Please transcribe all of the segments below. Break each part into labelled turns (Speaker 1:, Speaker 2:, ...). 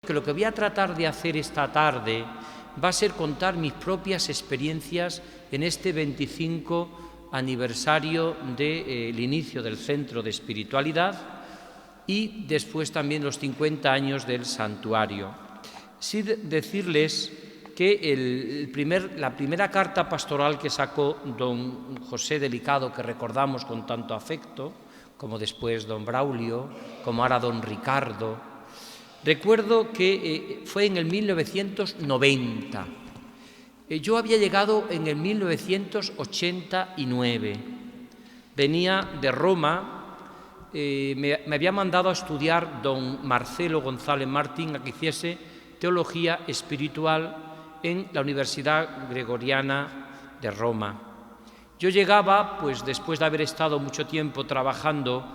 Speaker 1: Que lo que voy a tratar de hacer esta tarde va a ser contar mis propias experiencias en este 25 aniversario del inicio del Centro de Espiritualidad y después también los 50 años del santuario. Sí decirles que la primera carta pastoral que sacó don José Delicado, que recordamos con tanto afecto, como después don Braulio, como ahora don Ricardo, recuerdo que fue en el 1990. Yo había llegado en el 1989. Venía de Roma, me había mandado a estudiar don Marcelo González Martín a que hiciese teología espiritual en la Universidad Gregoriana de Roma. Yo llegaba, pues después de haber estado mucho tiempo trabajando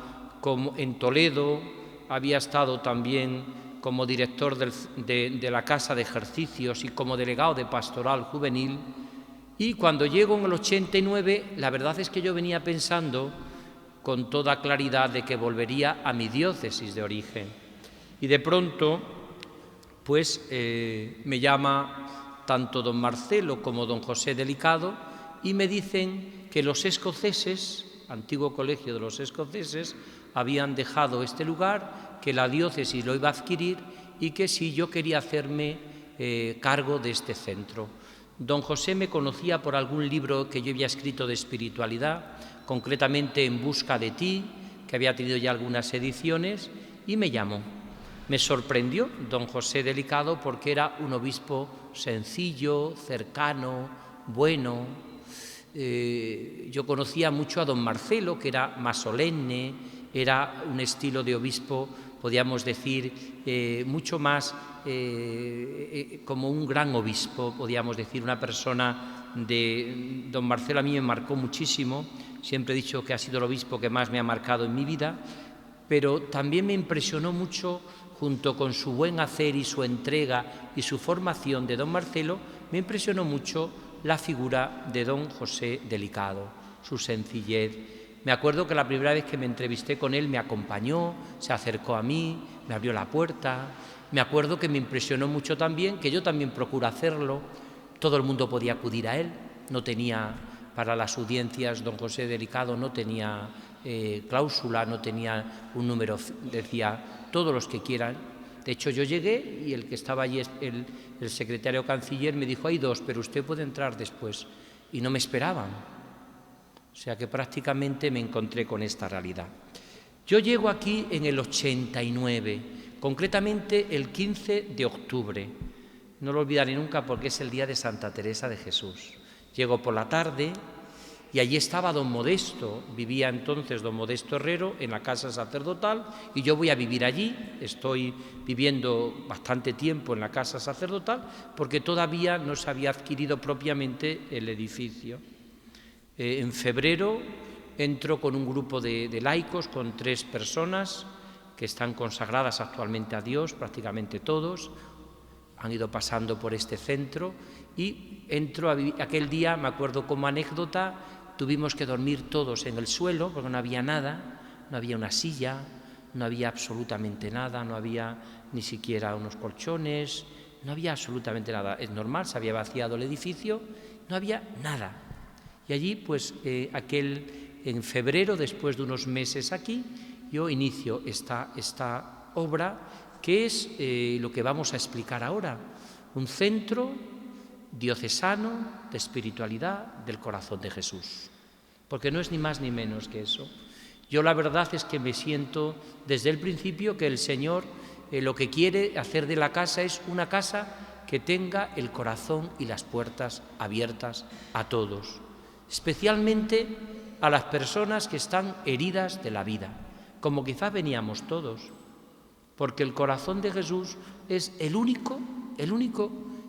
Speaker 1: en Toledo, había estado también como director de la Casa de Ejercicios y como delegado de Pastoral Juvenil, y cuando llego en el 89, la verdad es que yo venía pensando con toda claridad de que volvería a mi diócesis de origen. Y de pronto, pues me llama tanto don Marcelo como don José Delicado y me dicen que los escoceses, antiguo colegio de los escoceses, habían dejado este lugar, que la diócesis lo iba a adquirir y que si yo quería hacerme cargo de este centro. Don José me conocía por algún libro que yo había escrito de espiritualidad, concretamente En busca de ti, que había tenido ya algunas ediciones, y me llamó. Me sorprendió don José Delicado porque era un obispo sencillo, cercano, bueno. Yo conocía mucho a don Marcelo, que era más solemne, era un estilo de obispo, podríamos decir, mucho más como un gran obispo, podríamos decir, una persona de... Don Marcelo a mí me marcó muchísimo, siempre he dicho que ha sido el obispo que más me ha marcado en mi vida, pero también me impresionó mucho, junto con su buen hacer y su entrega y su formación de don Marcelo, me impresionó mucho la figura de don José Delicado, su sencillez. Me acuerdo que la primera vez que me entrevisté con él me acompañó, se acercó a mí, me abrió la puerta. Me acuerdo que me impresionó mucho también, que yo también procuro hacerlo. Todo el mundo podía acudir a él, no tenía, para las audiencias, don José Delicado no tenía cláusula, no tenía un número, decía todos los que quieran. De hecho, yo llegué y el que estaba allí, el secretario canciller, me dijo: hay dos, pero usted puede entrar después. Y no me esperaban. O sea que prácticamente me encontré con esta realidad. Yo llego aquí en el 89, concretamente el 15 de octubre. No lo olvidaré nunca porque es el día de Santa Teresa de Jesús. Llego por la tarde y allí estaba don Modesto. Vivía entonces don Modesto Herrero en la casa sacerdotal y yo voy a vivir allí. Estoy viviendo bastante tiempo en la casa sacerdotal porque todavía no se había adquirido propiamente el edificio. En febrero entro con un grupo de laicos, con 3 personas que están consagradas actualmente a Dios, prácticamente todos, han ido pasando por este centro y entro aquel día, me acuerdo como anécdota, tuvimos que dormir todos en el suelo porque no había nada, no había una silla, no había absolutamente nada, no había ni siquiera unos colchones, no había absolutamente nada. Es normal, se había vaciado el edificio, no había nada. Y allí, pues, en febrero, después de unos meses aquí, yo inicio esta obra, que es lo que vamos a explicar ahora, un centro diocesano de espiritualidad del corazón de Jesús, porque no es ni más ni menos que eso. Yo la verdad es que me siento desde el principio que el Señor lo que quiere hacer de la casa es una casa que tenga el corazón y las puertas abiertas a todos, especialmente a las personas que están heridas de la vida, como quizás veníamos todos, porque el corazón de Jesús es el único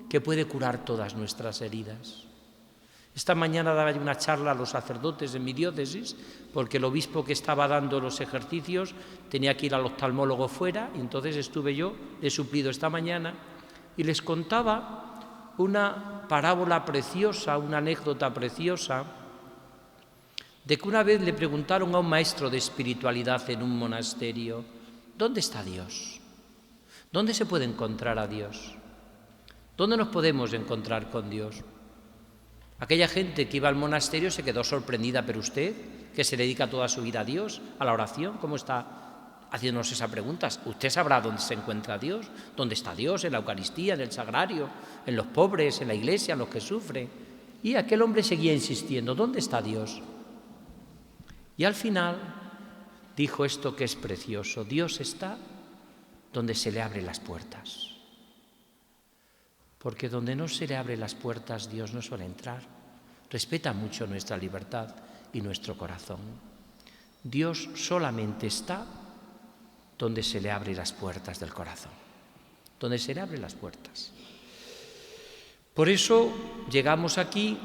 Speaker 1: que puede curar todas nuestras heridas. Esta mañana daba yo una charla a los sacerdotes de mi diócesis, porque el obispo que estaba dando los ejercicios tenía que ir al oftalmólogo fuera, y entonces estuve yo, le he suplido esta mañana, y les contaba una parábola preciosa, una anécdota preciosa, de que una vez le preguntaron a un maestro de espiritualidad en un monasterio: ¿dónde está Dios? ¿Dónde se puede encontrar a Dios? ¿Dónde nos podemos encontrar con Dios? Aquella gente que iba al monasterio se quedó sorprendida, pero usted, que se dedica toda su vida a Dios, a la oración, ¿cómo está haciéndonos esas preguntas? Usted sabrá dónde se encuentra Dios, dónde está Dios, en la Eucaristía, en el Sagrario, en los pobres, en la Iglesia, en los que sufren. Y aquel hombre seguía insistiendo, ¿dónde está Dios? Y al final dijo esto que es precioso, Dios está donde se le abren las puertas. Porque donde no se le abren las puertas, Dios no suele entrar. Respeta mucho nuestra libertad y nuestro corazón. Dios solamente está donde se le abren las puertas del corazón. Donde se le abren las puertas. Por eso llegamos aquí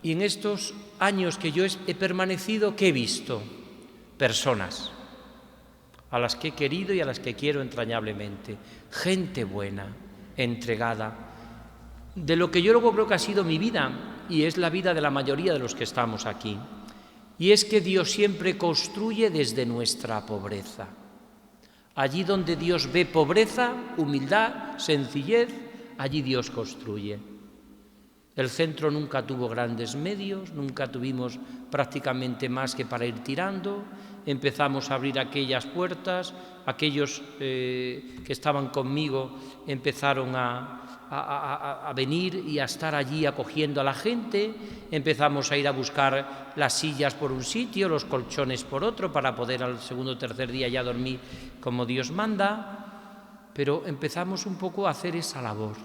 Speaker 1: y en estos años que yo he permanecido, ¿qué he visto? Personas a las que he querido y a las que quiero entrañablemente. Gente buena, entregada, de lo que yo luego creo que ha sido mi vida y es la vida de la mayoría de los que estamos aquí. Y es que Dios siempre construye desde nuestra pobreza. Allí donde Dios ve pobreza, humildad, sencillez, allí Dios construye. El centro nunca tuvo grandes medios, nunca tuvimos prácticamente más que para ir tirando. Empezamos a abrir aquellas puertas, aquellos que estaban conmigo empezaron a venir y a estar allí acogiendo a la gente. Empezamos a ir a buscar las sillas por un sitio, los colchones por otro, para poder al segundo o tercer día ya dormir como Dios manda. Pero empezamos un poco a hacer esa labor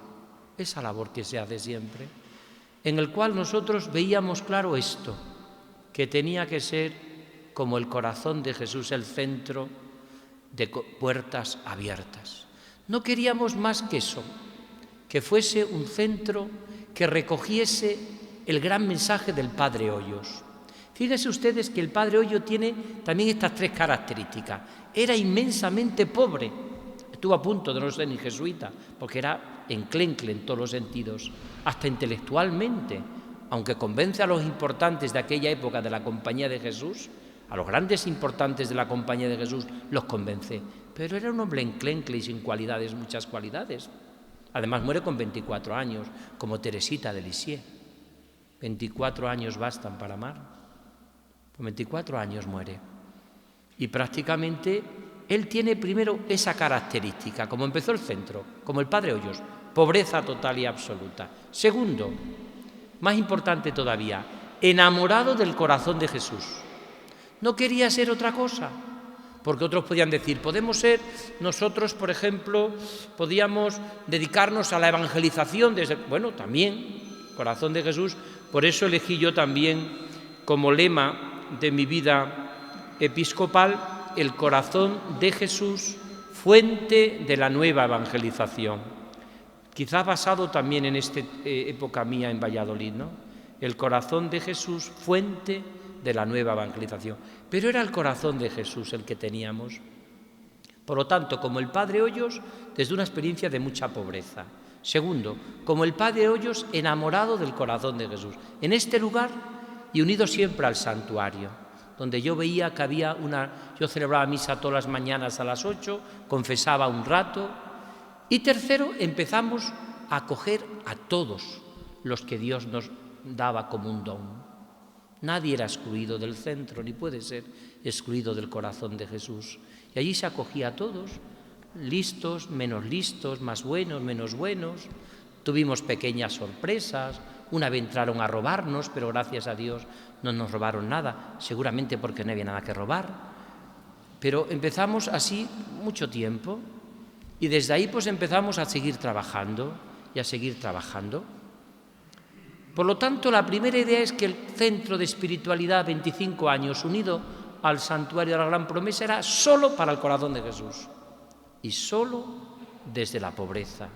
Speaker 1: que se hace siempre, en el cual nosotros veíamos claro esto, que tenía que ser como el corazón de Jesús, el centro de puertas abiertas. No queríamos más que eso, que fuese un centro que recogiese el gran mensaje del Padre Hoyos. Fíjense ustedes que el Padre Hoyos tiene también estas tres características. Era inmensamente pobre, estuvo a punto de no ser ni jesuita, porque era enclencle en todos los sentidos, hasta intelectualmente, aunque convence a los importantes de aquella época de la Compañía de Jesús, a los grandes importantes de la Compañía de Jesús los convence, pero era un hombre enclencle y sin cualidades, muchas cualidades. Además muere con 24 años, como Teresita de Lisieux. 24 años bastan para amar. Con 24 años muere. Y prácticamente él tiene primero esa característica, como empezó el centro, como el Padre Hoyos, pobreza total y absoluta. Segundo, más importante todavía, enamorado del corazón de Jesús. No quería ser otra cosa, porque otros podían decir, podemos ser nosotros, por ejemplo, podíamos dedicarnos a la evangelización desde... Bueno, también, corazón de Jesús, por eso elegí yo también como lema de mi vida episcopal el corazón de Jesús, fuente de la nueva evangelización. Quizá basado también en esta época mía en Valladolid, ¿no? El corazón de Jesús, fuente de la nueva evangelización. Pero era el corazón de Jesús el que teníamos. Por lo tanto, como el Padre Hoyos, desde una experiencia de mucha pobreza. Segundo, como el Padre Hoyos, enamorado del corazón de Jesús. En este lugar y unido siempre al santuario, donde yo veía que había yo celebraba misa todas las mañanas a las 8, confesaba un rato. Y tercero, empezamos a acoger a todos los que Dios nos daba como un don. Nadie era excluido del centro, ni puede ser excluido del corazón de Jesús. Y allí se acogía a todos, listos, menos listos, más buenos, menos buenos. Tuvimos pequeñas sorpresas. Una vez entraron a robarnos, pero gracias a Dios no nos robaron nada, seguramente porque no había nada que robar. Pero empezamos así mucho tiempo y desde ahí pues empezamos a seguir trabajando y a seguir trabajando. Por lo tanto, la primera idea es que el centro de espiritualidad, 25 años unido al santuario de la Gran Promesa, era solo para el corazón de Jesús y solo desde la pobreza,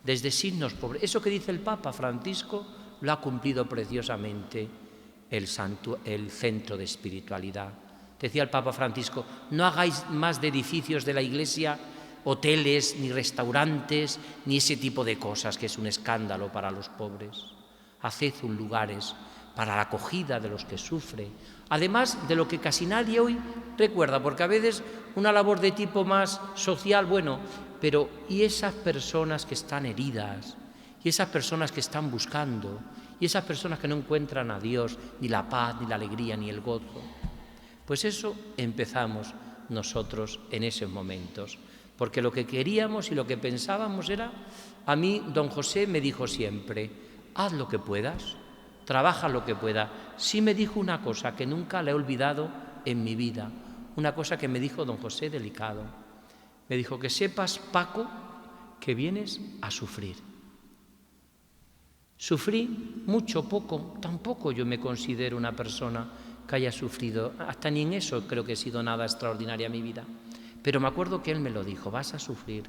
Speaker 1: desde signos pobres. Eso que dice el Papa Francisco lo ha cumplido preciosamente el centro de espiritualidad. Decía el Papa Francisco, no hagáis más de edificios de la Iglesia hoteles, ni restaurantes, ni ese tipo de cosas que es un escándalo para los pobres. Haced un lugares para la acogida de los que sufren, además de lo que casi nadie hoy recuerda, porque a veces una labor de tipo más social, bueno, pero ¿y esas personas que están heridas? ¿Y esas personas que están buscando? ¿Y esas personas que no encuentran a Dios, ni la paz, ni la alegría, ni el gozo? Pues eso empezamos nosotros en esos momentos, porque lo que queríamos y lo que pensábamos era, a mí don José me dijo siempre, haz lo que puedas, trabaja lo que puedas. Sí me dijo una cosa que nunca la he olvidado en mi vida, una cosa que me dijo don José delicado. Me dijo que sepas, Paco, que vienes a sufrir. Sufrí mucho, poco, tampoco yo me considero una persona que haya sufrido, hasta ni en eso creo que he sido nada extraordinaria en mi vida. Pero me acuerdo que él me lo dijo, vas a sufrir.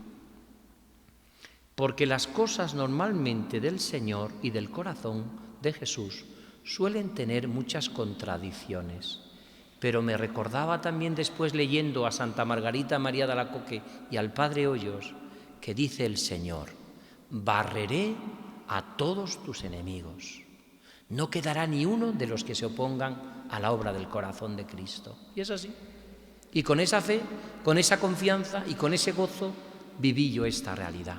Speaker 1: Porque las cosas normalmente del Señor y del corazón de Jesús suelen tener muchas contradicciones. Pero me recordaba también después leyendo a Santa Margarita María de Alacoque y al Padre Hoyos, que dice el Señor, barreré a todos tus enemigos. No quedará ni uno de los que se opongan a la obra del corazón de Cristo. Y es así. Y con esa fe, con esa confianza y con ese gozo viví yo esta realidad.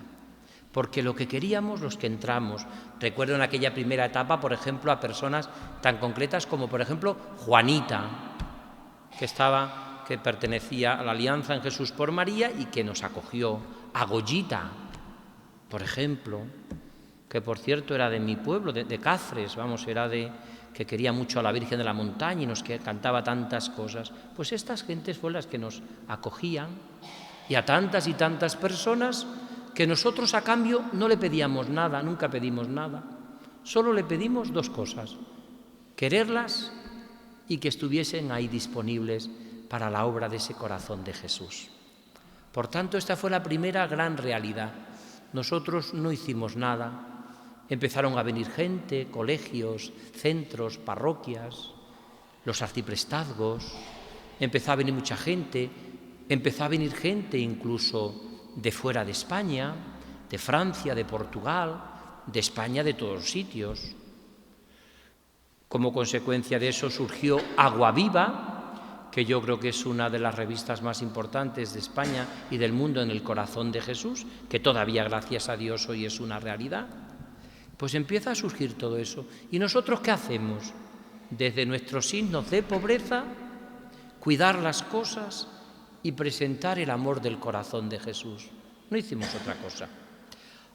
Speaker 1: Porque lo que queríamos, los que entramos, recuerdo en aquella primera etapa, por ejemplo, a personas tan concretas como, por ejemplo, Juanita, que pertenecía a la Alianza en Jesús por María y que nos acogió, a Goyita, por ejemplo, que por cierto era de mi pueblo, de Cáceres, era que quería mucho a la Virgen de la Montaña y nos cantaba tantas cosas. Pues estas gentes fueron las que nos acogían y a tantas y tantas personas que nosotros a cambio no le pedíamos nada, nunca pedimos nada. Solo le pedimos dos cosas, quererlas y que estuviesen ahí disponibles para la obra de ese corazón de Jesús. Por tanto, esta fue la primera gran realidad. Nosotros no hicimos nada. Empezaron a venir gente, colegios, centros, parroquias, los arciprestazgos, empezó a venir mucha gente, empezó a venir gente incluso de fuera de España, de Francia, de Portugal, de España, de todos los sitios. Como consecuencia de eso surgió Agua Viva, que yo creo que es una de las revistas más importantes de España y del mundo en el corazón de Jesús, que todavía, gracias a Dios, hoy es una realidad. Pues empieza a surgir todo eso. ¿Y nosotros qué hacemos? Desde nuestros signos de pobreza, cuidar las cosas y presentar el amor del corazón de Jesús. No hicimos otra cosa.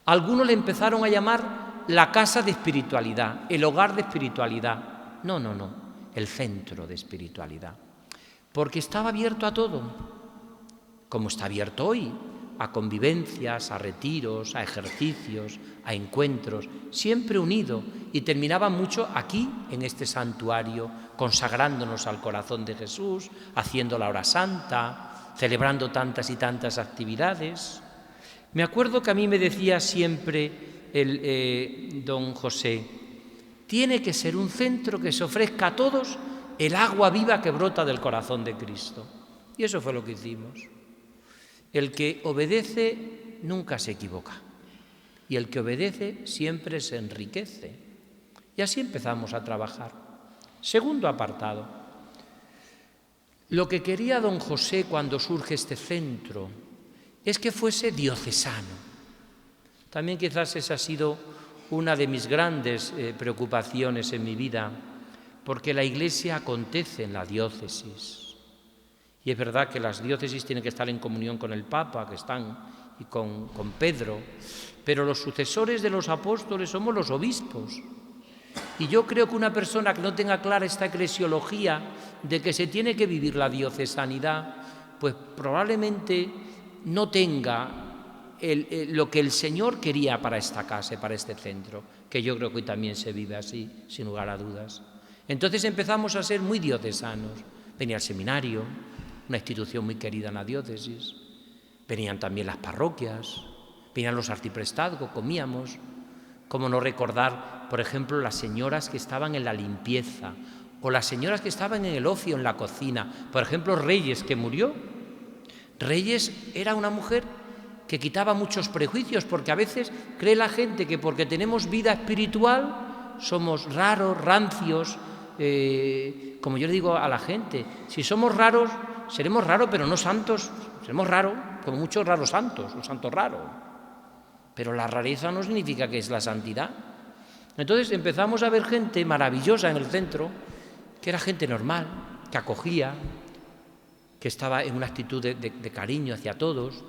Speaker 1: Algunos le empezaron a llamar la casa de espiritualidad, el hogar de espiritualidad. No, el centro de espiritualidad. Porque estaba abierto a todo, como está abierto hoy, a convivencias, a retiros, a ejercicios, a encuentros, siempre unido, y terminaba mucho aquí, en este santuario, consagrándonos al corazón de Jesús, haciendo la hora santa, celebrando tantas y tantas actividades. Me acuerdo que a mí me decía siempre don José, tiene que ser un centro que se ofrezca a todos el agua viva que brota del corazón de Cristo. Y eso fue lo que hicimos. El que obedece nunca se equivoca y el que obedece siempre se enriquece. Y así empezamos a trabajar. Segundo apartado. Lo que quería don José cuando surge este centro es que fuese diocesano. También quizás esa ha sido una de mis grandes preocupaciones en mi vida, porque la Iglesia acontece en la diócesis. Y es verdad que las diócesis tienen que estar en comunión con el Papa, que están, y con Pedro, pero los sucesores de los apóstoles somos los obispos. Y yo creo que una persona que no tenga clara esta eclesiología de que se tiene que vivir la diocesanidad, pues probablemente no tenga lo que el Señor quería para esta casa, para este centro, que yo creo que hoy también se vive así, sin lugar a dudas. Entonces empezamos a ser muy diocesanos. Venía el seminario, una institución muy querida en la diócesis, venían también las parroquias, venían los arciprestazgos, comíamos. Cómo no recordar, por ejemplo, las señoras que estaban en la limpieza o las señoras que estaban en el ocio, en la cocina. Por ejemplo, Reyes, que murió. Reyes era una mujer que quitaba muchos prejuicios, porque a veces cree la gente que porque tenemos vida espiritual somos raros, rancios, como yo le digo a la gente, si somos raros, seremos raros pero no santos, seremos raros, como muchos raros santos, un santo raro. Pero la rareza no significa que es la santidad. Entonces empezamos a ver gente maravillosa en el centro, que era gente normal, que acogía, que estaba en una actitud de cariño hacia todos.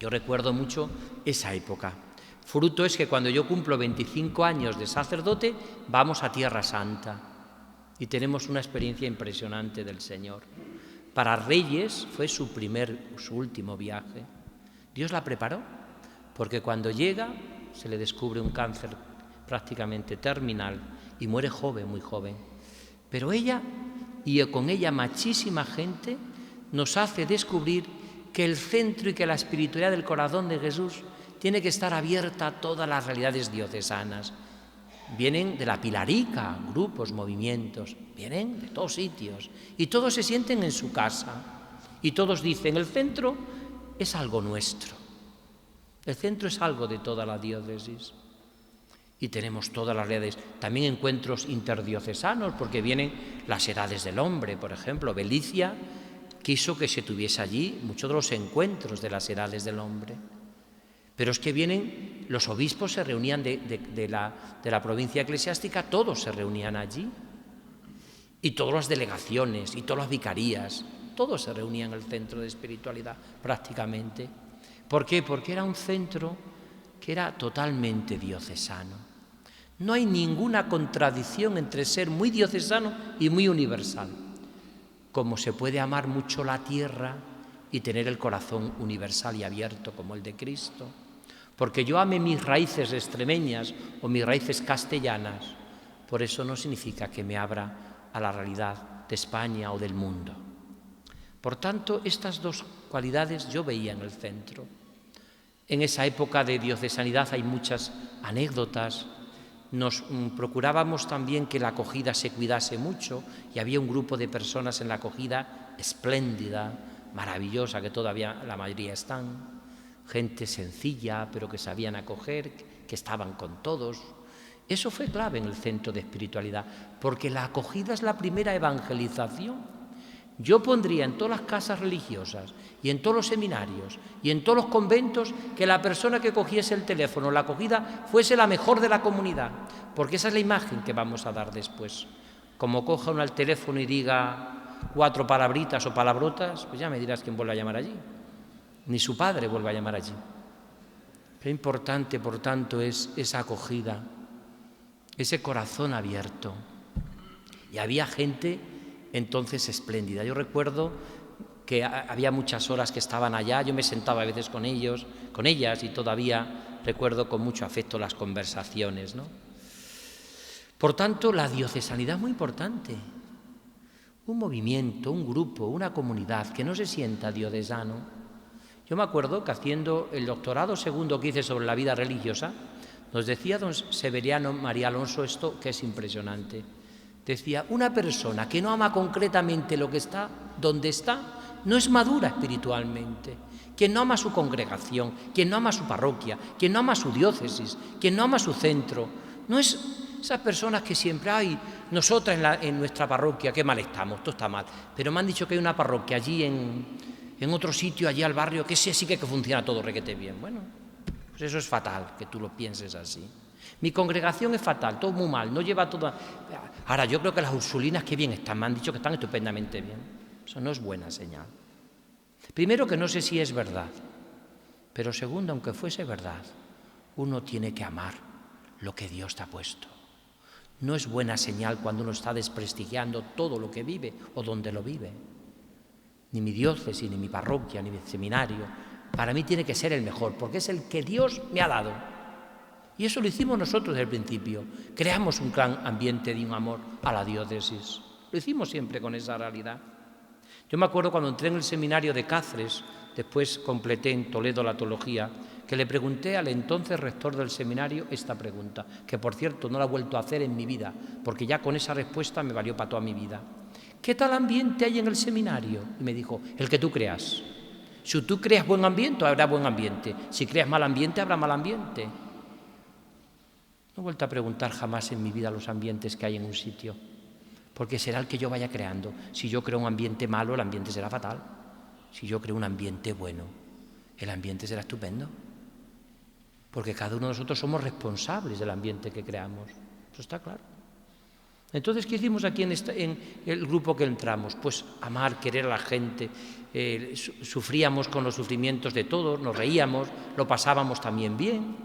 Speaker 1: Yo recuerdo mucho esa época. Fruto es que cuando yo cumplo 25 años de sacerdote, vamos a Tierra Santa y tenemos una experiencia impresionante del Señor. Para Reyes fue su último viaje. Dios la preparó, porque cuando llega se le descubre un cáncer prácticamente terminal y muere joven, muy joven. Pero ella, y con ella muchísima gente, nos hace descubrir que el centro y que la espiritualidad del corazón de Jesús tiene que estar abierta a todas las realidades diocesanas. Vienen de la Pilarica, grupos, movimientos, vienen de todos sitios y todos se sienten en su casa y todos dicen, el centro es algo nuestro, el centro es algo de toda la diócesis. Y tenemos todas las realidades, también encuentros interdiocesanos, porque vienen las edades del hombre, por ejemplo, Belicia quiso que se tuviese allí muchos de los encuentros de las edades del hombre. Pero es que vienen, los obispos se reunían de la provincia eclesiástica, todos se reunían allí. Y todas las delegaciones, y todas las vicarías, todos se reunían en el centro de espiritualidad, prácticamente. ¿Por qué? Porque era un centro que era totalmente diocesano. No hay ninguna contradicción entre ser muy diocesano y muy universal. Como se puede amar mucho la tierra y tener el corazón universal y abierto como el de Cristo. Porque yo ame mis raíces extremeñas o mis raíces castellanas, por eso no significa que me abra a la realidad de España o del mundo. Por tanto, estas dos cualidades yo veía en el centro. En esa época de diocesanidad hay muchas anécdotas. Nos procurábamos también que la acogida se cuidase mucho y había un grupo de personas en la acogida espléndida, maravillosa, que todavía la mayoría están, gente sencilla pero que sabían acoger, que estaban con todos. Eso fue clave en el centro de espiritualidad, porque la acogida es la primera evangelización. Yo pondría en todas las casas religiosas y en todos los seminarios y en todos los conventos que la persona que cogiese el teléfono, la acogida, fuese la mejor de la comunidad, porque esa es la imagen que vamos a dar después. Como coja uno el teléfono y diga 4 palabritas o palabrotas, pues ya me dirás quién vuelve a llamar allí. Ni su padre vuelve a llamar allí. Qué importante, por tanto, es esa acogida, ese corazón abierto. Y había gente entonces espléndida. Yo recuerdo que había muchas horas que estaban allá, yo me sentaba a veces con ellos, con ellas, y todavía recuerdo con mucho afecto las conversaciones, ¿no? Por tanto, la diocesanidad es muy importante. Un movimiento, un grupo, una comunidad que no se sienta diocesano. Yo me acuerdo que haciendo el doctorado segundo que hice sobre la vida religiosa, nos decía don Severiano María Alonso esto que es impresionante. Decía, una persona que no ama concretamente lo que está, donde está, no es madura espiritualmente. Quien no ama su congregación, quien no ama su parroquia, quien no ama su diócesis, quien no ama su centro, no es esas personas que siempre hay, nosotras en nuestra parroquia, qué mal estamos, todo está mal, pero me han dicho que hay una parroquia allí en otro sitio, allí al barrio, que sí que funciona todo requete bien. Bueno, pues eso es fatal, que tú lo pienses así. Mi congregación es fatal, todo muy mal, no lleva todo. Ahora, yo creo que las ursulinas qué bien están, me han dicho que están estupendamente bien. Eso no es buena señal. Primero, que no sé si es verdad, pero segundo, aunque fuese verdad, uno tiene que amar lo que Dios te ha puesto. No es buena señal cuando uno está desprestigiando todo lo que vive o donde lo vive. Ni mi diócesis, ni mi parroquia, ni mi seminario. Para mí tiene que ser el mejor, porque es el que Dios me ha dado. Y eso lo hicimos nosotros desde el principio. Creamos un gran ambiente de un amor a la diócesis. Lo hicimos siempre con esa realidad. Yo me acuerdo cuando entré en el seminario de Cáceres, después completé en Toledo la teología, que le pregunté al entonces rector del seminario esta pregunta, que por cierto no la he vuelto a hacer en mi vida, porque ya con esa respuesta me valió para toda mi vida. ¿Qué tal ambiente hay en el seminario? Y me dijo, el que tú creas. Si tú creas buen ambiente, habrá buen ambiente. Si creas mal ambiente, habrá mal ambiente. No he vuelto a preguntar jamás en mi vida los ambientes que hay en un sitio, porque será el que yo vaya creando. Si yo creo un ambiente malo, el ambiente será fatal. Si yo creo un ambiente bueno, el ambiente será estupendo. Porque cada uno de nosotros somos responsables del ambiente que creamos. Eso está claro. Entonces, ¿qué hicimos aquí en el grupo que entramos? Pues amar, querer a la gente, sufríamos con los sufrimientos de todos, nos reíamos, lo pasábamos también bien,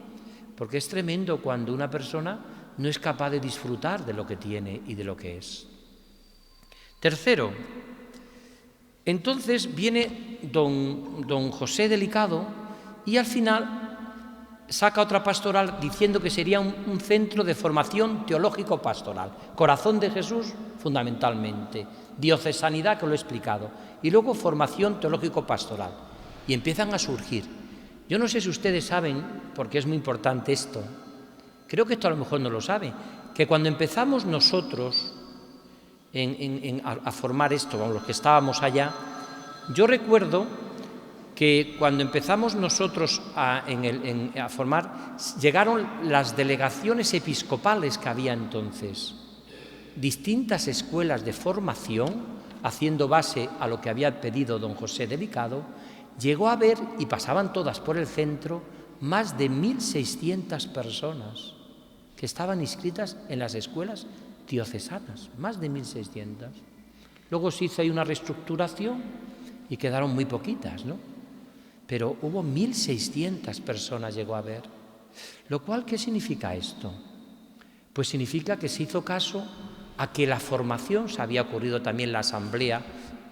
Speaker 1: porque es tremendo cuando una persona no es capaz de disfrutar de lo que tiene y de lo que es. Tercero, entonces viene don José Delicado y al final saca otra pastoral diciendo que sería un centro de formación teológico-pastoral. Corazón de Jesús, fundamentalmente. Diocesanidad, que lo he explicado. Y luego formación teológico-pastoral. Y empiezan a surgir. Yo no sé si ustedes saben, porque es muy importante esto, creo que esto a lo mejor no lo saben, que cuando empezamos nosotros a formar esto, los que estábamos allá, yo recuerdo que cuando empezamos nosotros a formar, llegaron las delegaciones episcopales que había entonces, distintas escuelas de formación, haciendo base a lo que había pedido don José Delicado, llegó a haber, y pasaban todas por el centro, más de 1.600 personas que estaban inscritas en las escuelas diocesanas, más de 1.600. Luego se hizo ahí una reestructuración y quedaron muy poquitas, ¿no? Pero hubo 1.600 personas, llegó a haber. Lo cual, ¿qué significa esto? Pues significa que se hizo caso a que la formación, se había ocurrido también la asamblea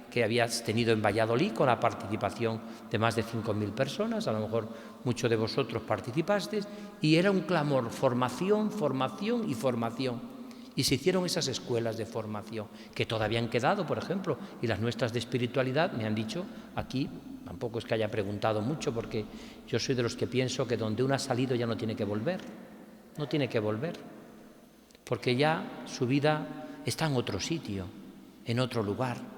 Speaker 1: que habías tenido en Valladolid con la participación de más de 5.000 personas, a lo mejor muchos de vosotros participasteis, y era un clamor, formación, formación y formación. Y se hicieron esas escuelas de formación, que todavía han quedado, por ejemplo, y las nuestras de espiritualidad, me han dicho aquí, tampoco es que haya preguntado mucho, porque yo soy de los que pienso que donde uno ha salido ya no tiene que volver, no tiene que volver, porque ya su vida está en otro sitio, en otro lugar.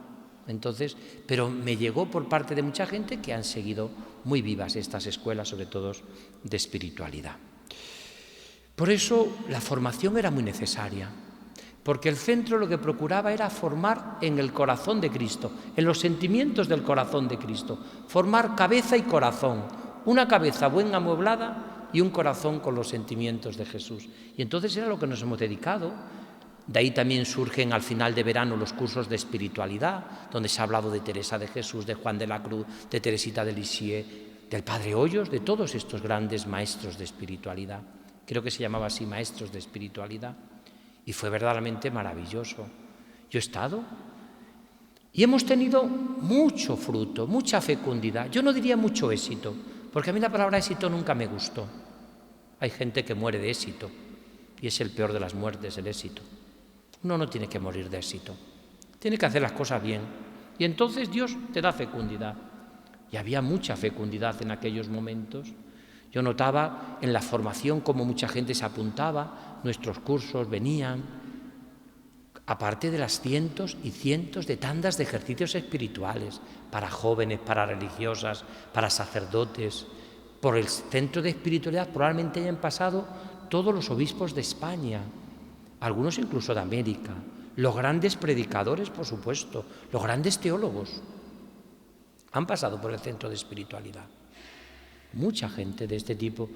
Speaker 1: Entonces, pero me llegó por parte de mucha gente que han seguido muy vivas estas escuelas, sobre todo de espiritualidad. Por eso la formación era muy necesaria, porque el centro lo que procuraba era formar en el corazón de Cristo, en los sentimientos del corazón de Cristo, formar cabeza y corazón, una cabeza bien amueblada y un corazón con los sentimientos de Jesús. Y entonces era lo que nos hemos dedicado. De ahí también surgen al final de verano los cursos de espiritualidad, donde se ha hablado de Teresa de Jesús, de Juan de la Cruz, de Teresita de Lisieux, del Padre Hoyos, de todos estos grandes maestros de espiritualidad. Creo que se llamaba así, maestros de espiritualidad. Y fue verdaderamente maravilloso. Yo he estado y hemos tenido mucho fruto, mucha fecundidad. Yo no diría mucho éxito, porque a mí la palabra éxito nunca me gustó. Hay gente que muere de éxito y es el peor de las muertes, el éxito. Uno no tiene que morir de éxito, tiene que hacer las cosas bien. Y entonces Dios te da fecundidad. Y había mucha fecundidad en aquellos momentos. Yo notaba en la formación cómo mucha gente se apuntaba, nuestros cursos venían, aparte de las cientos y cientos de tandas de ejercicios espirituales para jóvenes, para religiosas, para sacerdotes. Por el centro de espiritualidad probablemente hayan pasado todos los obispos de España, algunos incluso de América, los grandes predicadores, por supuesto, los grandes teólogos han pasado por el centro de espiritualidad. Mucha gente de este tipo.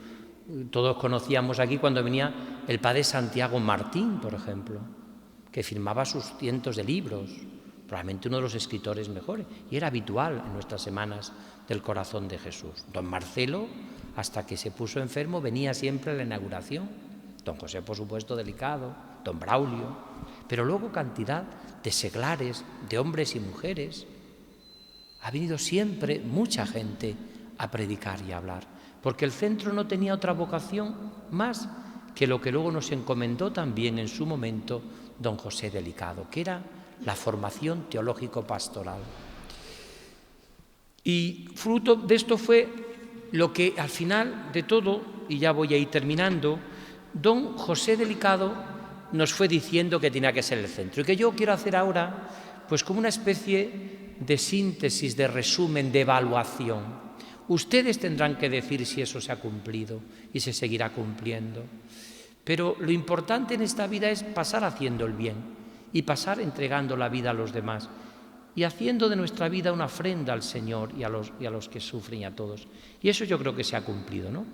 Speaker 1: Todos conocíamos aquí cuando venía el padre Santiago Martín, por ejemplo, que firmaba sus cientos de libros, probablemente uno de los escritores mejores, y era habitual en nuestras semanas del corazón de Jesús. Don Marcelo, hasta que se puso enfermo, venía siempre a la inauguración. Don José, por supuesto, Delicado, don Braulio, pero luego cantidad de seglares, de hombres y mujeres. Ha venido siempre mucha gente a predicar y a hablar, porque el centro no tenía otra vocación más que lo que luego nos encomendó también en su momento don José Delicado, que era la formación teológico-pastoral. Y fruto de esto fue lo que al final de todo, y ya voy a ir terminando, don José Delicado nos fue diciendo que tenía que ser el centro. Y que yo quiero hacer ahora, pues como una especie de síntesis, de resumen, de evaluación. Ustedes tendrán que decir si eso se ha cumplido y se seguirá cumpliendo. Pero lo importante en esta vida es pasar haciendo el bien y pasar entregando la vida a los demás y haciendo de nuestra vida una ofrenda al Señor y a los que sufren y a todos. Y eso yo creo que se ha cumplido, ¿no?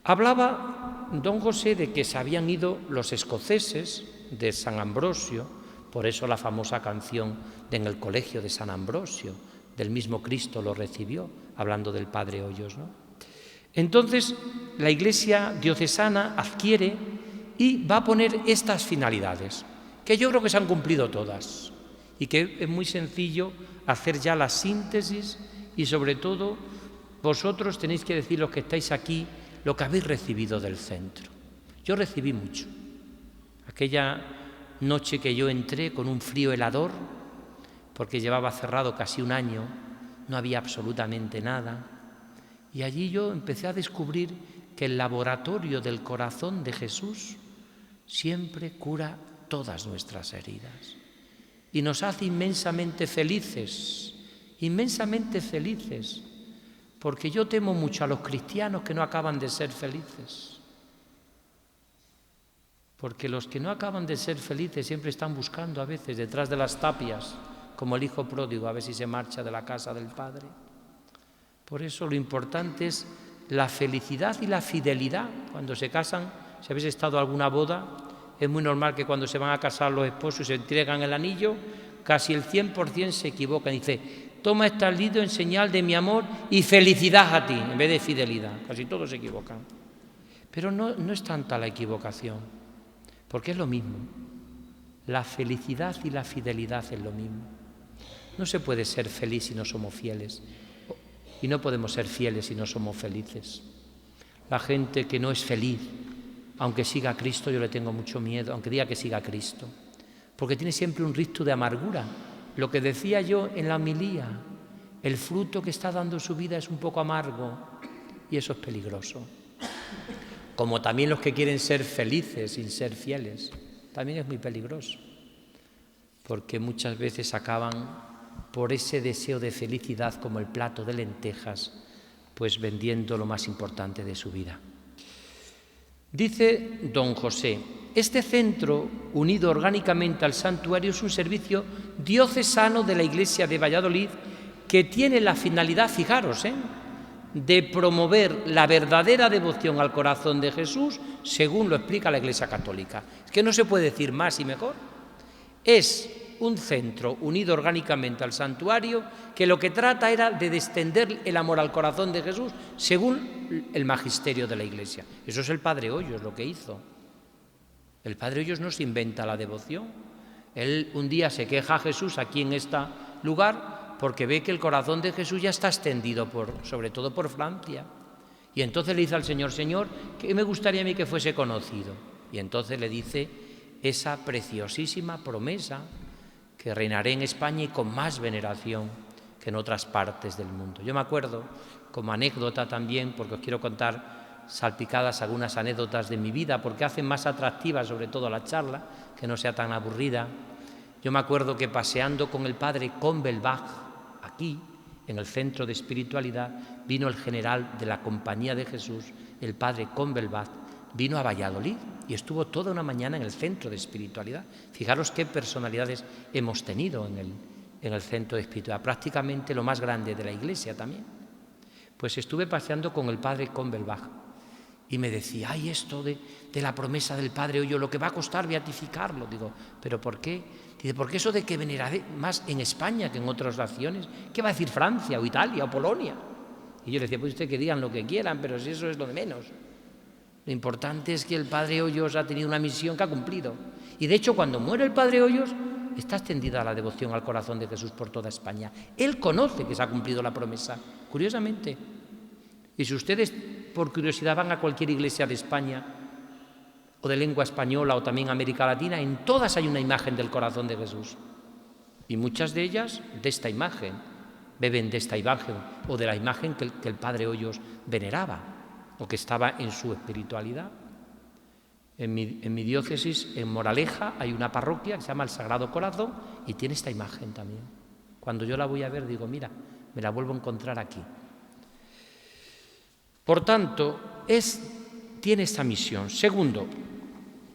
Speaker 1: Hablaba don José de que se habían ido los escoceses de San Ambrosio, por eso la famosa canción de En el colegio de San Ambrosio, del mismo Cristo lo recibió, hablando del Padre Hoyos, ¿no? Entonces, la Iglesia diocesana adquiere y va a poner estas finalidades, que yo creo que se han cumplido todas y que es muy sencillo hacer ya la síntesis y, sobre todo, vosotros tenéis que decir, los que estáis aquí, lo que habéis recibido del centro. Yo recibí mucho. Aquella noche que yo entré con un frío helador, porque llevaba cerrado casi un año, no había absolutamente nada. Y allí yo empecé a descubrir que el laboratorio del corazón de Jesús siempre cura todas nuestras heridas y nos hace inmensamente felices, porque yo temo mucho a los cristianos que no acaban de ser felices, porque los que no acaban de ser felices siempre están buscando a veces detrás de las tapias, como el hijo pródigo, a ver si se marcha de la casa del Padre. Por eso lo importante es la felicidad y la fidelidad. Cuando se casan, si habéis estado a alguna boda, es muy normal que cuando se van a casar los esposos y se entregan el anillo, casi el 100% se equivocan. Dice, toma este anillo en señal de mi amor y felicidad a ti, en vez de fidelidad. Casi todos se equivocan. Pero no es tanta la equivocación, porque es lo mismo. La felicidad y la fidelidad es lo mismo. No se puede ser feliz si no somos fieles. Y no podemos ser fieles si no somos felices. La gente que no es feliz, aunque siga a Cristo, yo le tengo mucho miedo, aunque diga que siga a Cristo, porque tiene siempre un rictus de amargura. Lo que decía yo en la homilía, el fruto que está dando su vida es un poco amargo y eso es peligroso. Como también los que quieren ser felices sin ser fieles, también es muy peligroso, porque muchas veces acaban por ese deseo de felicidad como el plato de lentejas, pues vendiendo lo más importante de su vida. Dice don José, este centro, unido orgánicamente al santuario, es un servicio diocesano de la Iglesia de Valladolid que tiene la finalidad, fijaros, de promover la verdadera devoción al corazón de Jesús, según lo explica la Iglesia Católica. Es que no se puede decir más y mejor. Es un centro unido orgánicamente al santuario que lo que trata era de extender el amor al corazón de Jesús según el magisterio de la Iglesia. Eso es el Padre Hoyos lo que hizo. El Padre Hoyos no se inventa la devoción. Él un día se queja a Jesús aquí en este lugar porque ve que el corazón de Jesús ya está extendido sobre todo por Francia. Y entonces le dice al Señor, Señor, que me gustaría a mí que fuese conocido. Y entonces le dice esa preciosísima promesa que reinaré en España y con más veneración que en otras partes del mundo. Yo me acuerdo, como anécdota también, porque os quiero contar salpicadas algunas anécdotas de mi vida, porque hacen más atractiva sobre todo la charla, que no sea tan aburrida. Yo me acuerdo que paseando con el padre Convelbach, aquí, en el Centro de Espiritualidad, vino el general de la Compañía de Jesús, el padre Convelbach, vino a Valladolid y estuvo toda una mañana en el Centro de Espiritualidad. Fijaros qué personalidades hemos tenido en el Centro de Espiritualidad, prácticamente lo más grande de la Iglesia también. Pues estuve paseando con el padre Convelbach y me decía, ay, esto de la promesa del Padre Hoyos, lo que va a costar beatificarlo. Digo, ¿pero por qué? Dice, porque eso de que veneraré más en España que en otras naciones, ¿qué va a decir Francia o Italia o Polonia? Y yo le decía, pues usted que digan lo que quieran, pero si eso es lo de menos. Lo importante es que el Padre Hoyos ha tenido una misión que ha cumplido. Y de hecho, cuando muere el Padre Hoyos, está extendida la devoción al corazón de Jesús por toda España. Él conoce que se ha cumplido la promesa, curiosamente. Y si ustedes, por curiosidad, van a cualquier iglesia de España, o de lengua española, o también América Latina, en todas hay una imagen del corazón de Jesús. Y muchas de ellas de esta imagen, beben de esta imagen, o de la imagen que el Padre Hoyos veneraba, o que estaba en su espiritualidad. En mi diócesis, en Moraleja, hay una parroquia que se llama el Sagrado Corazón y tiene esta imagen también. Cuando yo la voy a ver, digo, mira, me la vuelvo a encontrar aquí. Por tanto, es tiene esta misión. Segundo,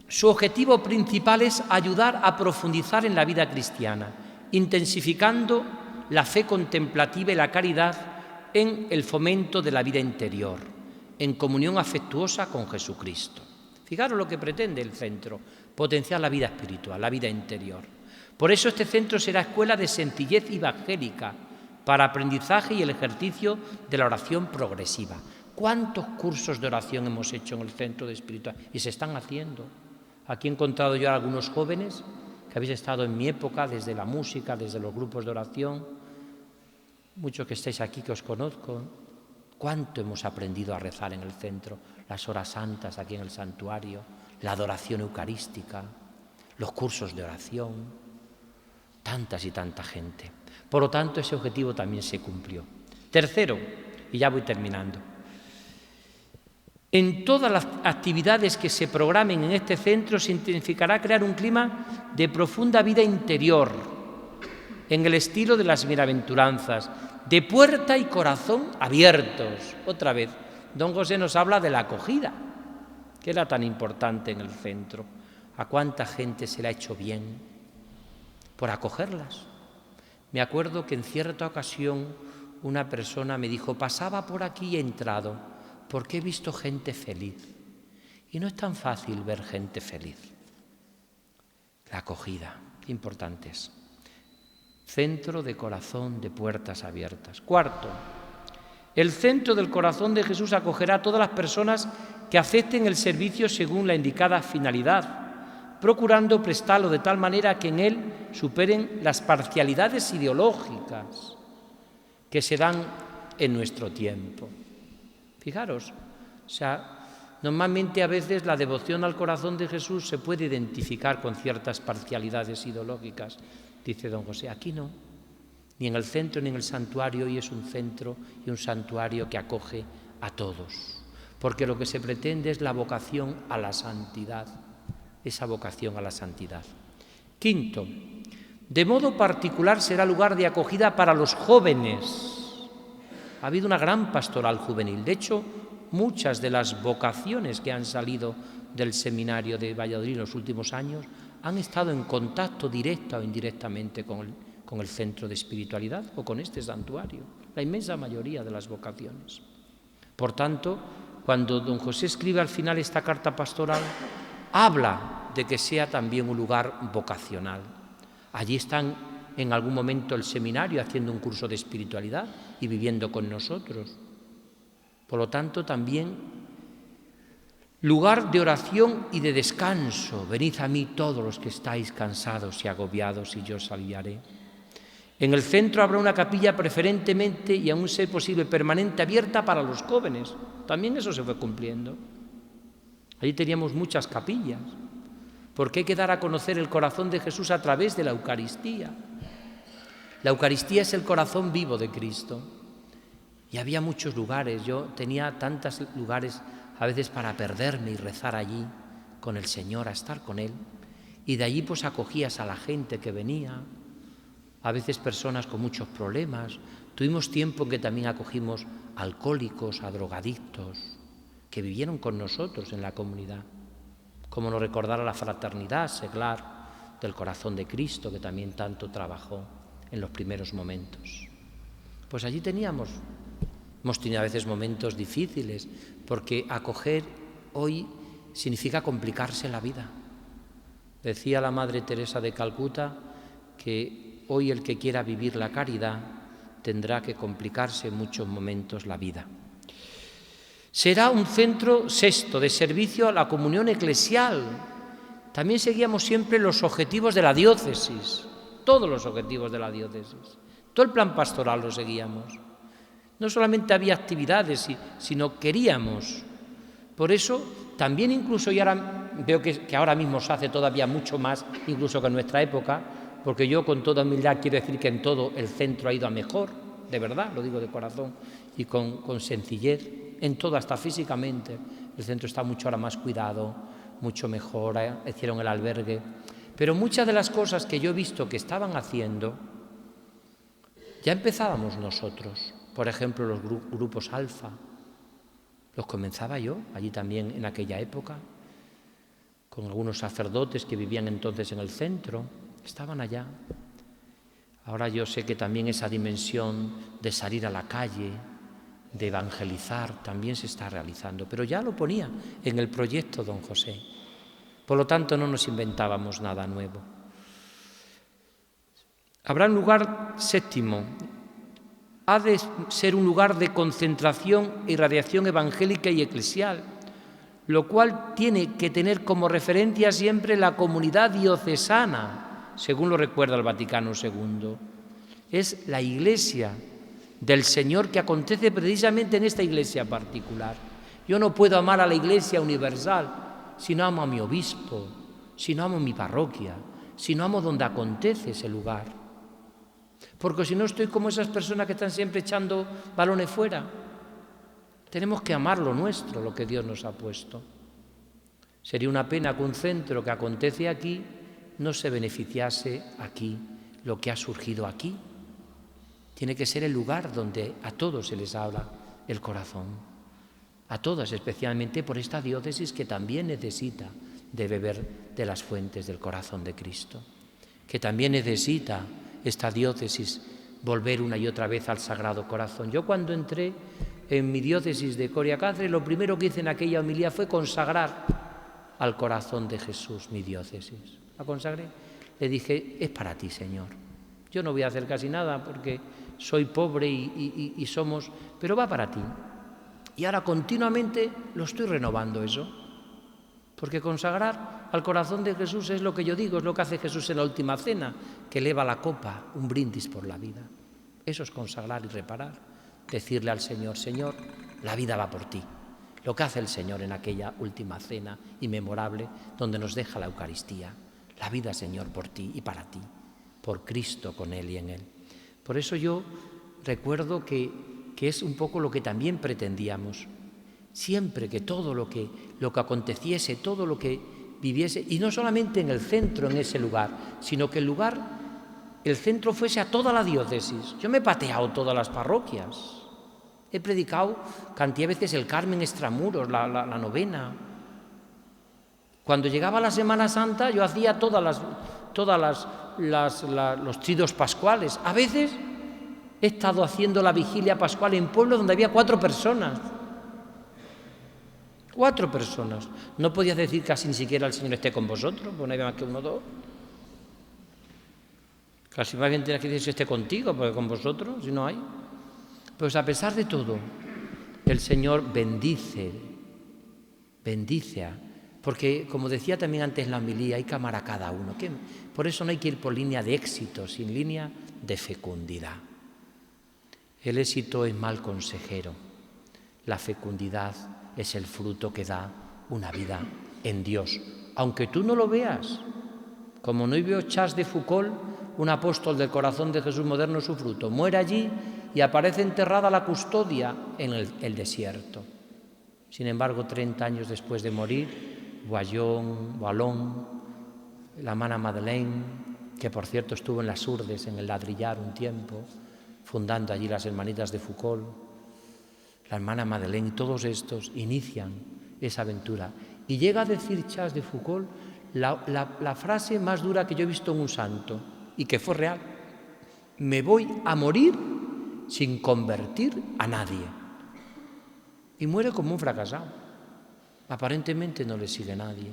Speaker 1: su objetivo principal es ayudar a profundizar en la vida cristiana, intensificando la fe contemplativa y la caridad en el fomento de la vida interior, en comunión afectuosa con Jesucristo. Fijaros lo que pretende el centro, potenciar la vida espiritual, la vida interior. Por eso este centro será escuela de sencillez evangélica para aprendizaje y el ejercicio de la oración progresiva. ¿Cuántos cursos de oración hemos hecho en el centro de espiritual? Y se están haciendo. Aquí he encontrado yo a algunos jóvenes que habéis estado en mi época, desde la música, desde los grupos de oración, muchos que estáis aquí que os conozco. ¿Cuánto hemos aprendido a rezar en el centro? Las horas santas aquí en el santuario, la adoración eucarística, los cursos de oración, tantas y tanta gente. Por lo tanto, ese objetivo también se cumplió. Tercero, y ya voy terminando, en todas las actividades que se programen en este centro se intensificará crear un clima de profunda vida interior, en el estilo de las bienaventuranzas, de puerta y corazón abiertos. Otra vez, don José nos habla de la acogida, que era tan importante en el centro. ¿A cuánta gente se le ha hecho bien por acogerlas? Me acuerdo que en cierta ocasión una persona me dijo, pasaba por aquí y he entrado, porque he visto gente feliz. Y no es tan fácil ver gente feliz. La acogida, qué importante es. Centro de corazón, de puertas abiertas. Cuarto, el centro del corazón de Jesús acogerá a todas las personas que acepten el servicio según la indicada finalidad, procurando prestarlo de tal manera que en él superen las parcialidades ideológicas que se dan en nuestro tiempo. Fijaros, normalmente a veces la devoción al corazón de Jesús se puede identificar con ciertas parcialidades ideológicas, dice don José. Aquí no, ni en el centro ni en el santuario, y es un centro y un santuario que acoge a todos, porque lo que se pretende es la vocación a la santidad, esa vocación a la santidad. Quinto, de modo particular será lugar de acogida para los jóvenes. Ha habido una gran pastoral juvenil. De hecho, muchas de las vocaciones que han salido del seminario de Valladolid en los últimos años han estado en contacto directo o indirectamente con el centro de espiritualidad o con este santuario, la inmensa mayoría de las vocaciones. Por tanto, cuando don José escribe al final esta carta pastoral, habla de que sea también un lugar vocacional. Allí están en algún momento el seminario haciendo un curso de espiritualidad y viviendo con nosotros. Por lo tanto, también lugar de oración y de descanso. Venid a mí todos los que estáis cansados y agobiados y yo os aliviaré. En el centro habrá una capilla preferentemente y aún ser posible permanente abierta para los jóvenes. También eso se fue cumpliendo. Allí teníamos muchas capillas, porque hay que dar a conocer el corazón de Jesús a través de la Eucaristía. La Eucaristía es el corazón vivo de Cristo. Y había muchos lugares, yo tenía tantos lugares a veces para perderme y rezar allí con el Señor, a estar con Él. Y de allí pues acogías a la gente que venía, a veces personas con muchos problemas. Tuvimos tiempo en que también acogimos alcohólicos, a drogadictos, que vivieron con nosotros en la comunidad. Como nos recordara la fraternidad seglar del corazón de Cristo, que también tanto trabajó en los primeros momentos. Pues allí hemos tenido a veces momentos difíciles, porque acoger hoy significa complicarse la vida. Decía la Madre Teresa de Calcuta que hoy el que quiera vivir la caridad tendrá que complicarse en muchos momentos la vida. Será un centro, sexto, de servicio a la comunión eclesial. También seguíamos siempre los objetivos de la diócesis, todos los objetivos de la diócesis. Todo el plan pastoral lo seguíamos. No solamente había actividades, sino queríamos. Por eso, también incluso, y ahora veo que ahora mismo se hace todavía mucho más, incluso que en nuestra época, porque yo con toda humildad quiero decir que en todo el centro ha ido a mejor, de verdad, lo digo de corazón, y con sencillez, en todo, hasta físicamente. El centro está mucho ahora más cuidado, mucho mejor, hicieron el albergue. Pero muchas de las cosas que yo he visto que estaban haciendo, ya empezábamos nosotros. Por ejemplo, los grupos alfa. Los comenzaba yo, allí también en aquella época, con algunos sacerdotes que vivían entonces en el centro, estaban allá. Ahora yo sé que también esa dimensión de salir a la calle, de evangelizar, también se está realizando, pero ya lo ponía en el proyecto don José. Por lo tanto, no nos inventábamos nada nuevo. Habrá un lugar séptimo. Ha de ser un lugar de concentración e irradiación evangélica y eclesial, lo cual tiene que tener como referencia siempre la comunidad diocesana, según lo recuerda el Vaticano II. Es la Iglesia del Señor que acontece precisamente en esta iglesia particular. Yo no puedo amar a la Iglesia universal si no amo a mi obispo, si no amo mi parroquia, si no amo donde acontece ese lugar. Porque si no estoy como esas personas que están siempre echando balones fuera. Tenemos que amar lo nuestro, lo que Dios nos ha puesto. Sería una pena que un centro que acontece aquí no se beneficiase aquí, lo que ha surgido aquí. Tiene que ser el lugar donde a todos se les habla el corazón. A todas, especialmente por esta diócesis que también necesita de beber de las fuentes del corazón de Cristo. Que también necesita esta diócesis volver una y otra vez al Sagrado Corazón. Yo cuando entré en mi diócesis de Coria Cáceres, lo primero que hice en aquella homilía fue consagrar al corazón de Jesús mi diócesis. La consagré. Le dije, es para ti, Señor. Yo no voy a hacer casi nada porque soy pobre y somos, pero va para ti. Y ahora continuamente lo estoy renovando eso. Porque consagrar al corazón de Jesús es lo que yo digo, es lo que hace Jesús en la última cena, que eleva la copa, un brindis por la vida. Eso es consagrar y reparar. Decirle al Señor, Señor, la vida va por ti. Lo que hace el Señor en aquella última cena inmemorable, donde nos deja la Eucaristía. La vida, Señor, por ti y para ti, por Cristo, con Él y en Él. Por eso yo recuerdo que es un poco lo que también pretendíamos. Siempre que todo lo que aconteciese, todo lo que viviese, y no solamente en el centro, en ese lugar, sino que el centro fuese a toda la diócesis. Yo me he pateado todas las parroquias. He predicado cantidad de veces el Carmen extramuros, la novena. Cuando llegaba la Semana Santa, yo hacía todos los tridos pascuales. A veces he estado haciendo la vigilia pascual en pueblos donde había 4 personas. 4 personas. No podías decir casi ni siquiera el Señor esté con vosotros, porque no había más que 1 o 2. Casi más bien tienes que decir si esté contigo, porque con vosotros, si no hay. Pues a pesar de todo, el Señor bendice, porque como decía también antes en la homilía, hay que amar a cada uno. Por eso no hay que ir por línea de éxito, sin línea de fecundidad. El éxito es mal consejero, la fecundidad es el fruto que da una vida en Dios. Aunque tú no lo veas, como no vio Charles de Foucault, un apóstol del corazón de Jesús moderno, su fruto. Muere allí y aparece enterrada la custodia en el desierto. Sin embargo, 30 años después de morir, Boillon, la hermana Madeleine, que por cierto estuvo en las Urdes, en el Ladrillar un tiempo, fundando allí las hermanitas de Foucault, la hermana Madeleine, todos estos inician esa aventura. Y llega a decir Charles de Foucault la frase más dura que yo he visto en un santo, y que fue real: me voy a morir sin convertir a nadie. Y muere como un fracasado. Aparentemente no le sigue nadie.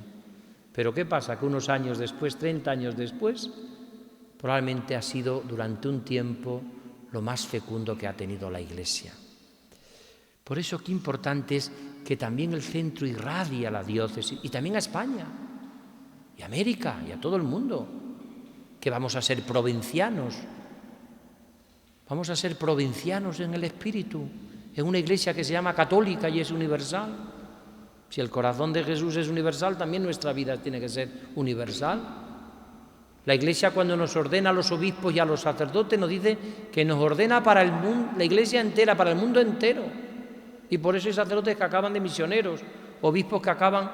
Speaker 1: Pero ¿qué pasa? Que unos años después, 30 años después, probablemente ha sido durante un tiempo lo más fecundo que ha tenido la Iglesia. Por eso qué importante es que también el centro irradie a la diócesis y también a España y a América y a todo el mundo, que vamos a ser provincianos. Vamos a ser provincianos en el espíritu, en una iglesia que se llama católica y es universal. Si el corazón de Jesús es universal, también nuestra vida tiene que ser universal. La Iglesia, cuando nos ordena a los obispos y a los sacerdotes, nos dice que nos ordena para el mundo, la Iglesia entera, para el mundo entero. Y por eso hay sacerdotes que acaban de misioneros, obispos que acaban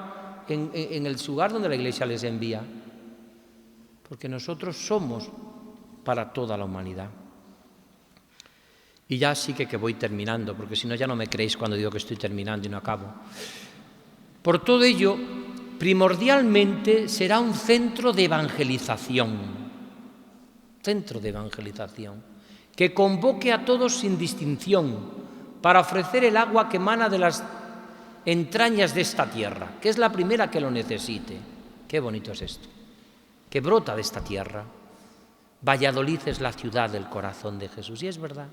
Speaker 1: en el lugar donde la Iglesia les envía. Porque nosotros somos para toda la humanidad. Y ya sí que voy terminando, porque si no ya no me creéis cuando digo que estoy terminando y no acabo. Por todo ello, primordialmente será un centro de evangelización, que convoque a todos sin distinción para ofrecer el agua que emana de las entrañas de esta tierra, que es la primera que lo necesite. Qué bonito es esto, que brota de esta tierra. Valladolid es la ciudad del corazón de Jesús, y es verdad.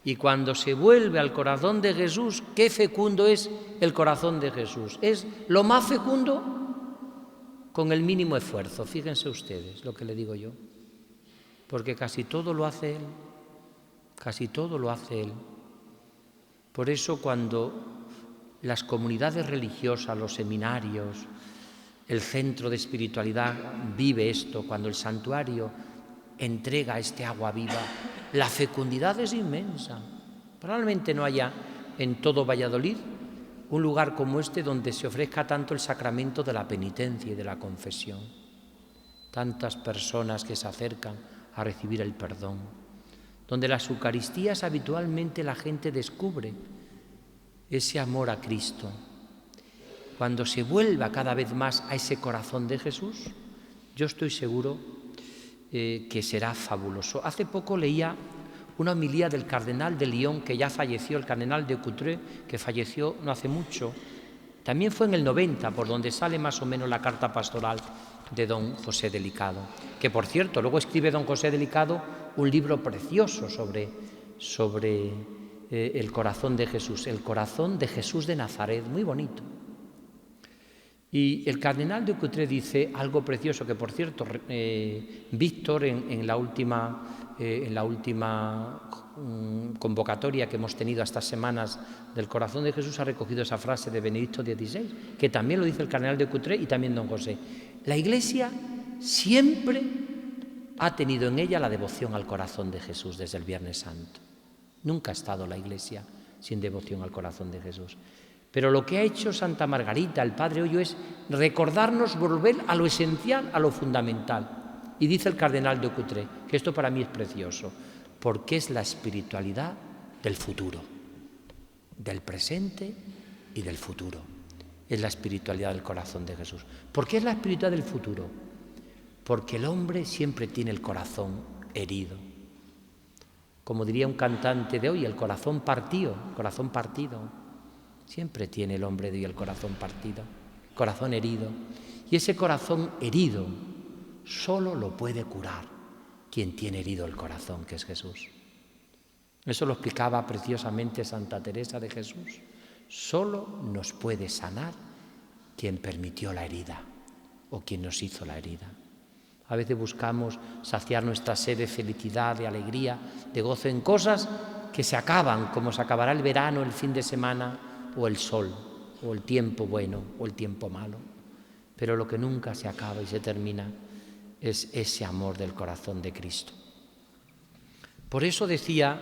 Speaker 1: Y cuando se vuelve al corazón de Jesús, qué fecundo es el corazón de Jesús. Es lo más fecundo con el mínimo esfuerzo. Fíjense ustedes lo que le digo yo. Porque casi todo lo hace Él. Casi todo lo hace Él. Por eso cuando las comunidades religiosas, los seminarios, el centro de espiritualidad vive esto, cuando el santuario entrega este agua viva, la fecundidad es inmensa. Probablemente no haya en todo Valladolid un lugar como este donde se ofrezca tanto el sacramento de la penitencia y de la confesión. Tantas personas que se acercan a recibir el perdón, donde las Eucaristías habitualmente la gente descubre ese amor a Cristo. Cuando se vuelva cada vez más a ese corazón de Jesús, yo estoy seguro que será fabuloso. Hace poco leía una homilía del cardenal de Lyon, que ya falleció, el cardenal de Courtrai, que falleció no hace mucho. También fue en el 90, por donde sale más o menos la carta pastoral de don José Delicado, que por cierto, luego escribe don José Delicado un libro precioso sobre el corazón de Jesús, el corazón de Jesús de Nazaret, muy bonito. Y el cardenal de Courtrai dice algo precioso, que por cierto, Víctor en la última convocatoria que hemos tenido estas semanas del corazón de Jesús ha recogido esa frase de Benedicto XVI, que también lo dice el cardenal de Courtrai y también don José. La Iglesia siempre ha tenido en ella la devoción al corazón de Jesús desde el Viernes Santo. Nunca ha estado la Iglesia sin devoción al corazón de Jesús. Pero lo que ha hecho Santa Margarita, el Padre Hoyo, es recordarnos, volver a lo esencial, a lo fundamental. Y dice el cardenal de Courtrai, que esto para mí es precioso, porque es la espiritualidad del futuro, del presente y del futuro. Es la espiritualidad del corazón de Jesús. ¿Por qué es la espiritualidad del futuro? Porque el hombre siempre tiene el corazón herido. Como diría un cantante de hoy, el corazón partido, Siempre tiene el hombre de hoy el corazón partido, corazón herido. Y ese corazón herido solo lo puede curar quien tiene herido el corazón, que es Jesús. Eso lo explicaba preciosamente Santa Teresa de Jesús. Solo nos puede sanar quien permitió la herida o quien nos hizo la herida. A veces buscamos saciar nuestra sed de felicidad, de alegría, de gozo en cosas que se acaban, como se acabará el verano, el fin de semana, o el sol, o el tiempo bueno, o el tiempo malo. Pero lo que nunca se acaba y se termina es ese amor del corazón de Cristo. Por eso decía,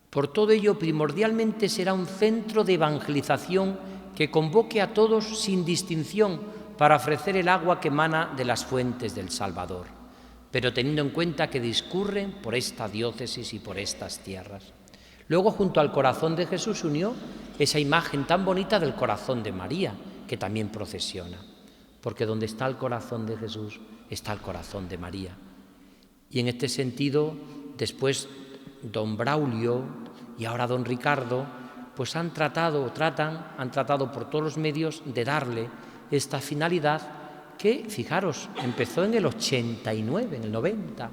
Speaker 1: por todo ello primordialmente será un centro de evangelización que convoque a todos sin distinción para ofrecer el agua que emana de las fuentes del Salvador, pero teniendo en cuenta que discurren por esta diócesis y por estas tierras. Luego, junto al corazón de Jesús, se unió esa imagen tan bonita del corazón de María, que también procesiona, porque donde está el corazón de Jesús está el corazón de María. Y en este sentido, después don Braulio y ahora don Ricardo, pues han tratado por todos los medios de darle esta finalidad que, fijaros, empezó en el 89, en el 90,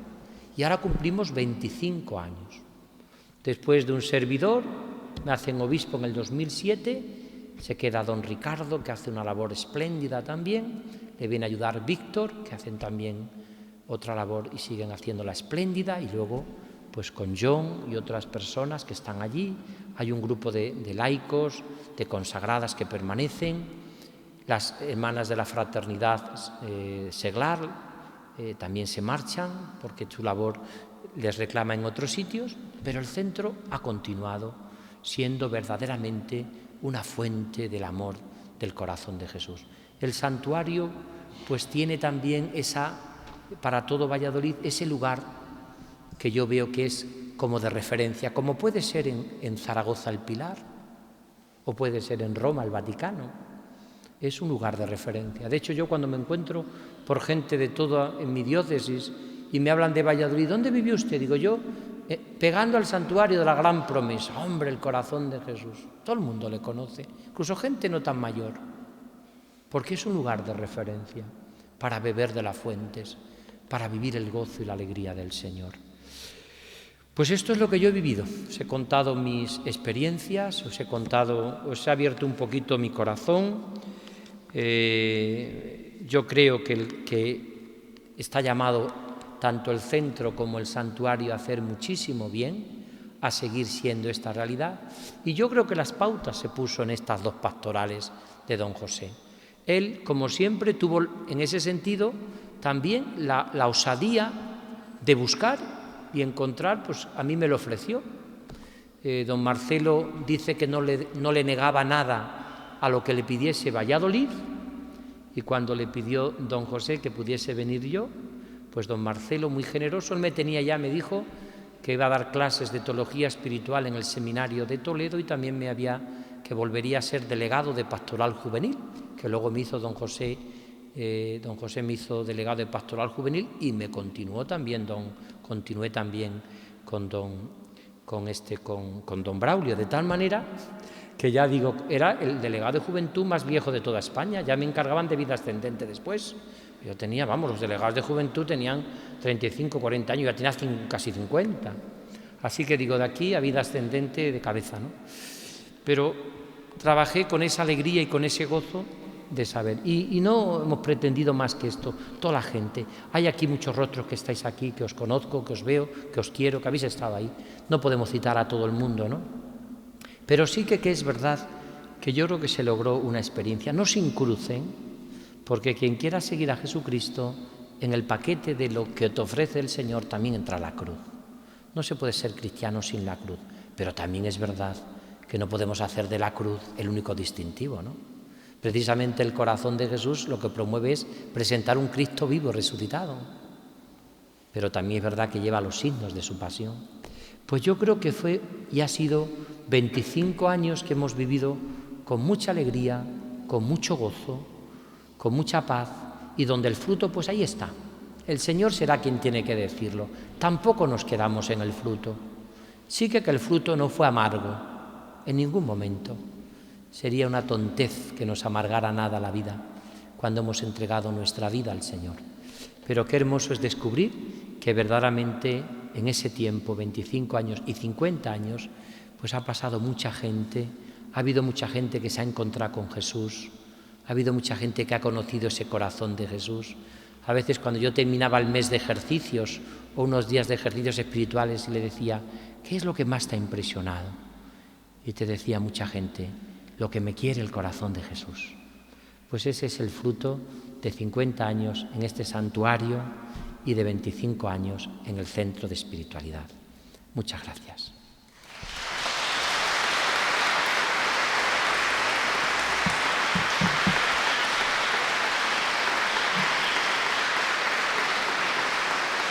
Speaker 1: y ahora cumplimos 25 años. Después de un servidor, me hacen obispo en el 2007, se queda don Ricardo, que hace una labor espléndida también, le viene a ayudar Víctor, que hacen también otra labor y siguen haciéndola espléndida, y luego pues con John y otras personas que están allí, hay un grupo de laicos, de consagradas que permanecen, las hermanas de la fraternidad seglar también se marchan porque su labor les reclama en otros sitios, pero el centro ha continuado siendo verdaderamente una fuente del amor del corazón de Jesús. El santuario pues tiene también para todo Valladolid ese lugar que yo veo que es como de referencia, como puede ser en Zaragoza el Pilar o puede ser en Roma el Vaticano. Es un lugar de referencia. De hecho, yo cuando me encuentro por gente de toda en mi diócesis y me hablan de Valladolid, ¿dónde vivió usted? Digo yo, pegando al santuario de la Gran Promesa. Hombre, el corazón de Jesús. Todo el mundo le conoce, incluso gente no tan mayor, porque es un lugar de referencia para beber de las fuentes, para vivir el gozo y la alegría del Señor. Pues esto es lo que yo he vivido. Os he contado mis experiencias, os he abierto un poquito mi corazón. Yo creo que está llamado tanto el centro como el santuario a hacer muchísimo bien, a seguir siendo esta realidad. Y yo creo que las pautas se puso en estas dos pastorales de don José. Él, como siempre, tuvo en ese sentido también la osadía de buscar y encontrar, pues a mí me lo ofreció. Don Marcelo dice que no le negaba nada a lo que le pidiese Valladolid, y cuando le pidió don José que pudiese venir yo, pues don Marcelo, muy generoso, él me tenía ya, me dijo que iba a dar clases de teología espiritual en el seminario de Toledo y también que volvería a ser delegado de pastoral juvenil, que luego me hizo don José me hizo delegado de pastoral juvenil y me continué también con don Braulio, de tal manera que ya digo, era el delegado de juventud más viejo de toda España, ya me encargaban de vida ascendente después. Yo tenía, los delegados de juventud tenían 35, 40 años, ya tenía casi 50. Así que digo, de aquí a vida ascendente de cabeza, ¿no? Pero trabajé con esa alegría y con ese gozo de saber. Y no hemos pretendido más que esto, toda la gente. Hay aquí muchos rostros que estáis aquí, que os conozco, que os veo, que os quiero, que habéis estado ahí. No podemos citar a todo el mundo, ¿no? Pero sí que es verdad que yo creo que se logró una experiencia, no sin cruz, porque quien quiera seguir a Jesucristo, en el paquete de lo que te ofrece el Señor también entra la cruz. No se puede ser cristiano sin la cruz, pero también es verdad que no podemos hacer de la cruz el único distintivo, ¿no? Precisamente el corazón de Jesús lo que promueve es presentar un Cristo vivo, resucitado, pero también es verdad que lleva los signos de su pasión. Pues yo creo que fue y ha sido 25 años que hemos vivido con mucha alegría, con mucho gozo, con mucha paz, y donde el fruto, pues ahí está. El Señor será quien tiene que decirlo. Tampoco nos quedamos en el fruto. Sí que el fruto no fue amargo, en ningún momento. Sería una tontez que nos amargara nada la vida cuando hemos entregado nuestra vida al Señor. Pero qué hermoso es descubrir que verdaderamente en ese tiempo, 25 años y 50 años, pues ha pasado mucha gente, ha habido mucha gente que se ha encontrado con Jesús, ha habido mucha gente que ha conocido ese corazón de Jesús. A veces cuando yo terminaba el mes de ejercicios o unos días de ejercicios espirituales y le decía, ¿qué es lo que más te ha impresionado? Y te decía mucha gente, lo que me quiere el corazón de Jesús. Pues ese es el fruto de 50 años en este santuario y de 25 años en el centro de espiritualidad. Muchas gracias.